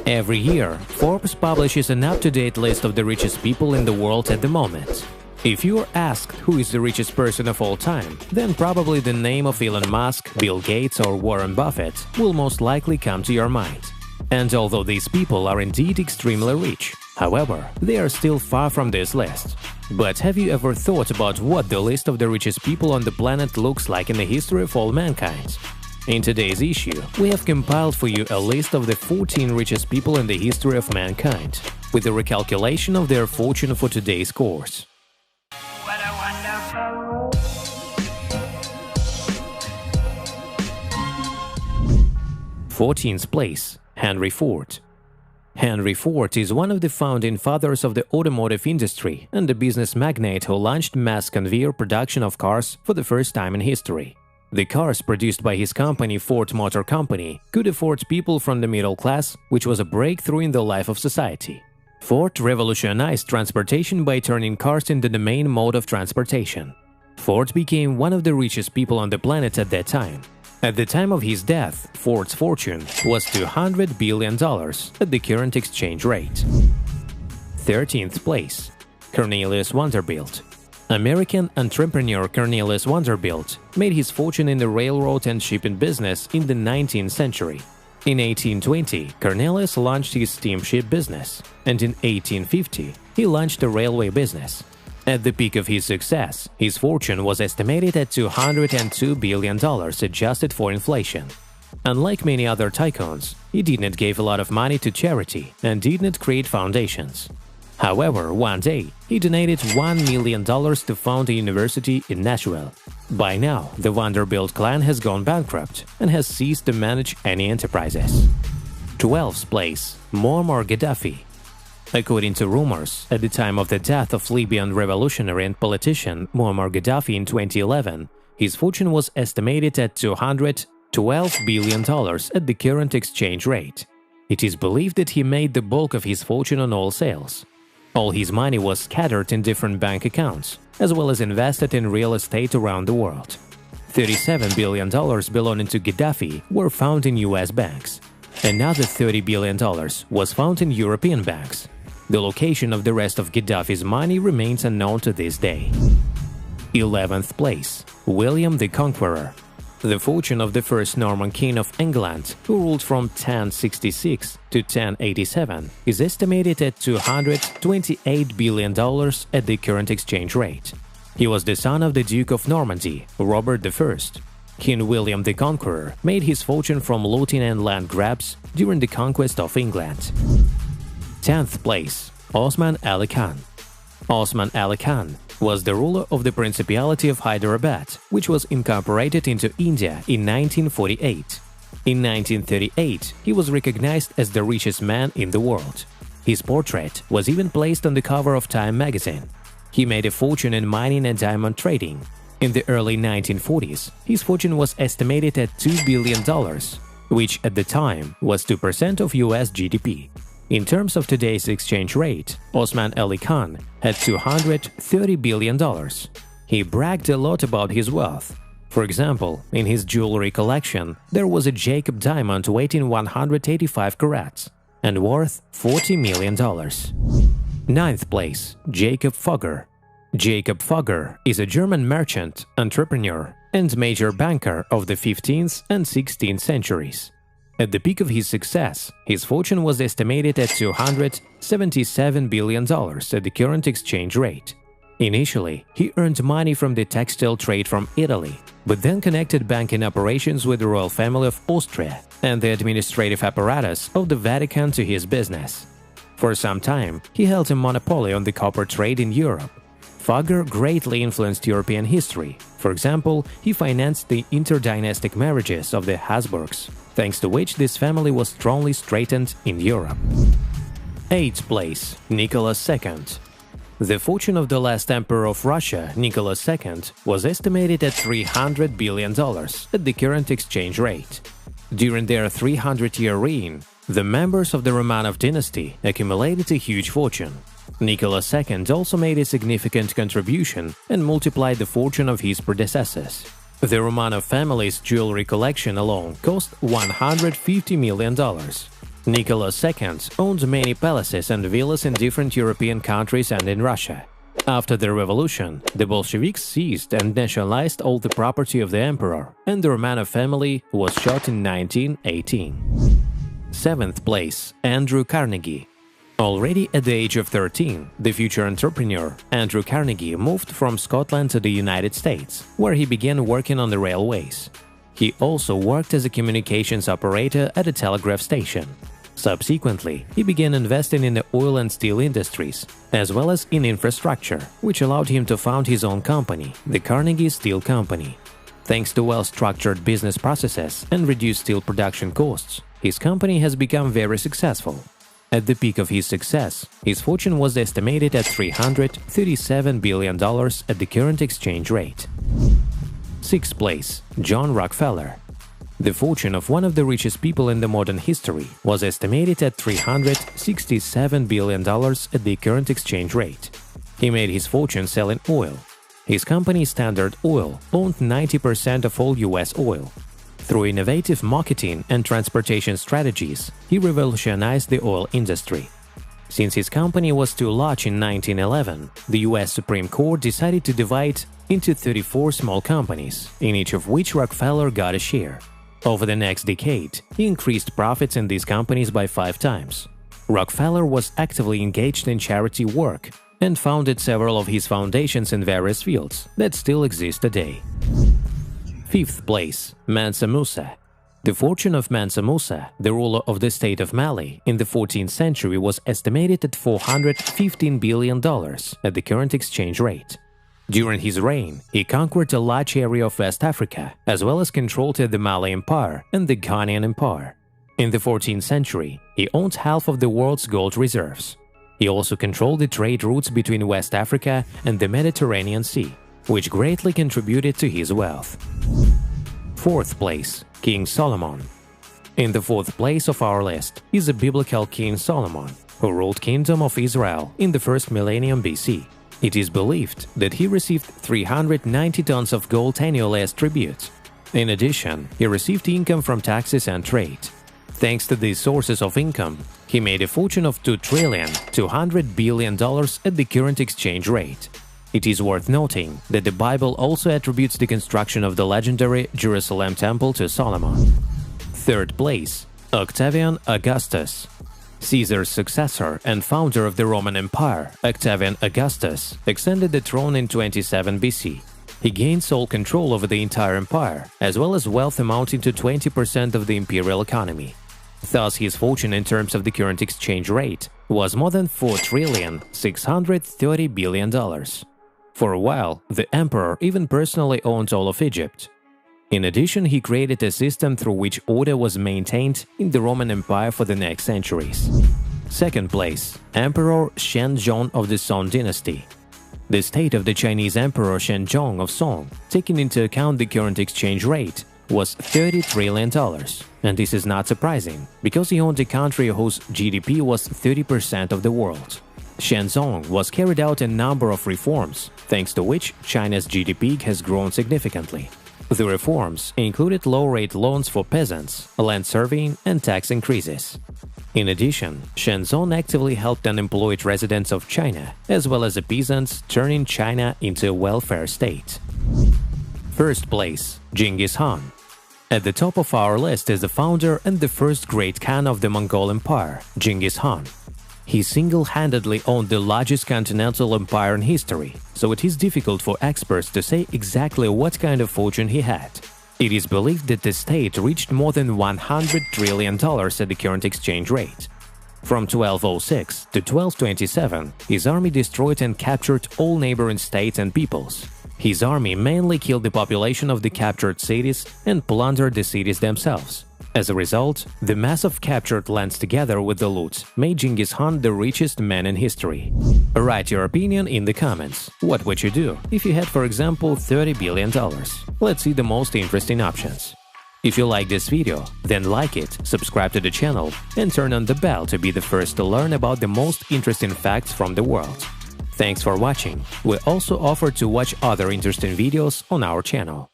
Every year, Forbes publishes an up-to-date list of the richest people in the world at the moment. If you are asked who is the richest person of all time, then probably the name of Elon Musk, Bill Gates or Warren Buffett will most likely come to your mind. And although these people are indeed extremely rich, however, they are still far from this list. But have you ever thought about what the list of the richest people on the planet looks like in the history of all mankind? In today's issue, we have compiled for you a list of the 14 richest people in the history of mankind, with a recalculation of their fortune for today's course. 14th place, Henry Ford. Henry Ford is one of the founding fathers of the automotive industry and a business magnate who launched mass conveyor production of cars for the first time in history. The cars produced by his company, Ford Motor Company, could afford people from the middle class, which was a breakthrough in the life of society. Ford revolutionized transportation by turning cars into the main mode of transportation. Ford became one of the richest people on the planet at that time. At the time of his death, Ford's fortune was $200 billion at the current exchange rate. 13th place, Cornelius Vanderbilt. American entrepreneur Cornelius Vanderbilt made his fortune in the railroad and shipping business in the 19th century. In 1820, Cornelius launched his steamship business, and in 1850, he launched a railway business. At the peak of his success, his fortune was estimated at $202 billion adjusted for inflation. Unlike many other tycoons, he did not give a lot of money to charity and did not create foundations. However, one day, he donated $1 million to found a university in Nashville. By now, the Vanderbilt clan has gone bankrupt and has ceased to manage any enterprises. 12th place, Muammar Gaddafi. According to rumors, at the time of the death of Libyan revolutionary and politician Muammar Gaddafi in 2011, his fortune was estimated at $212 billion at the current exchange rate. It is believed that he made the bulk of his fortune on oil sales. All his money was scattered in different bank accounts, as well as invested in real estate around the world. $37 billion belonging to Gaddafi were found in US banks. Another $30 billion was found in European banks. The location of the rest of Gaddafi's money remains unknown to this day. 11th place, William the Conqueror. The fortune of the first Norman king of England, who ruled from 1066 to 1087, is estimated at $228 billion at the current exchange rate. He was the son of the Duke of Normandy, Robert I. King William the Conqueror made his fortune from looting and land grabs during the conquest of England. 10th place, Osman Ali Khan. Osman Ali Khan was the ruler of the Principality of Hyderabad, which was incorporated into India in 1948. In 1938, he was recognized as the richest man in the world. His portrait was even placed on the cover of Time magazine. He made a fortune in mining and diamond trading. In the early 1940s, his fortune was estimated at $2 billion, which at the time was 2% of US GDP. In terms of today's exchange rate, Osman Ali Khan had $230 billion. He bragged a lot about his wealth. For example, in his jewelry collection, there was a Jacob diamond weighing 185 carats and worth $40 million. 9th place, Jacob Fugger. Jacob Fugger is a German merchant, entrepreneur, and major banker of the 15th and 16th centuries. At the peak of his success, his fortune was estimated at $277 billion at the current exchange rate. Initially, he earned money from the textile trade from Italy, but then connected banking operations with the royal family of Austria and the administrative apparatus of the Vatican to his business. For some time, he held a monopoly on the copper trade in Europe. Fugger greatly influenced European history. For example, he financed the interdynastic marriages of the Habsburgs, thanks to which this family was strongly strengthened in Europe. 8th place, Nicholas II. The fortune of the last emperor of Russia, Nicholas II, was estimated at $300 billion at the current exchange rate. During their 300-year reign, the members of the Romanov dynasty accumulated a huge fortune. Nicholas II also made a significant contribution and multiplied the fortune of his predecessors. The Romanov family's jewelry collection alone cost $150 million. Nicholas II owned many palaces and villas in different European countries and in Russia. After the revolution, the Bolsheviks seized and nationalized all the property of the emperor, and the Romanov family was shot in 1918. 7th place, Andrew Carnegie. Already at the age of 13, the future entrepreneur Andrew Carnegie moved from Scotland to the United States, where he began working on the railways. He also worked as a communications operator at a telegraph station. Subsequently, he began investing in the oil and steel industries, as well as in infrastructure, which allowed him to found his own company, the Carnegie Steel Company. Thanks to well-structured business processes and reduced steel production costs, his company has become very successful. At the peak of his success, his fortune was estimated at $337 billion at the current exchange rate. 6th place, John Rockefeller. The fortune of one of the richest people in the modern history was estimated at $367 billion at the current exchange rate. He made his fortune selling oil. His company Standard Oil owned 90% of all US oil. Through innovative marketing and transportation strategies, he revolutionized the oil industry. Since his company was too large in 1911, the US Supreme Court decided to divide into 34 small companies, in each of which Rockefeller got a share. Over the next decade, he increased profits in these companies by 5 times. Rockefeller was actively engaged in charity work and founded several of his foundations in various fields that still exist today. 5th place, Mansa Musa. The fortune of Mansa Musa, the ruler of the state of Mali, in the 14th century was estimated at $415 billion at the current exchange rate. During his reign, he conquered a large area of West Africa, as well as controlled the Mali Empire and the Ghanaian Empire. In the 14th century, he owned half of the world's gold reserves. He also controlled the trade routes between West Africa and the Mediterranean Sea, which greatly contributed to his wealth. 4th place, King Solomon. In the 4th place of our list is the biblical King Solomon, who ruled Kingdom of Israel in the 1st millennium BC. It is believed that he received 390 tons of gold annually as tribute. In addition, he received income from taxes and trade. Thanks to these sources of income, he made a fortune of $2,200 billion at the current exchange rate. It is worth noting that the Bible also attributes the construction of the legendary Jerusalem Temple to Solomon. 3rd place, Octavian Augustus. Caesar's successor and founder of the Roman Empire, Octavian Augustus, ascended the throne in 27 BC. He gained sole control over the entire empire, as well as wealth amounting to 20% of the imperial economy. Thus, his fortune in terms of the current exchange rate was more than $4,630 billion. For a while, the emperor even personally owned all of Egypt. In addition, he created a system through which order was maintained in the Roman Empire for the next centuries. 2nd place, Emperor Shenzong of the Song dynasty. The state of the Chinese Emperor Shenzong of Song, taking into account the current exchange rate, was $30 trillion. And this is not surprising, because he owned a country whose GDP was 30% of the world. Shenzong was carried out a number of reforms, thanks to which China's GDP has grown significantly. The reforms included low-rate loans for peasants, land surveying, and tax increases. In addition, Shenzong actively helped unemployed residents of China, as well as the peasants, turning China into a welfare state. 1st place, Genghis Khan. At the top of our list is the founder and the first great Khan of the Mongol Empire, Genghis Khan. He single-handedly owned the largest continental empire in history, so it is difficult for experts to say exactly what kind of fortune he had. It is believed that the state reached more than $100 trillion at the current exchange rate. From 1206 to 1227, his army destroyed and captured all neighboring states and peoples. His army mainly killed the population of the captured cities and plundered the cities themselves. As a result, the mass of captured lands together with the loot made Genghis Khan the richest man in history. Write your opinion in the comments. What would you do if you had, for example, $30 billion? Let's see the most interesting options. If you like this video, then like it, subscribe to the channel, and turn on the bell to be the first to learn about the most interesting facts from the world. Thanks for watching. We also offer to watch other interesting videos on our channel.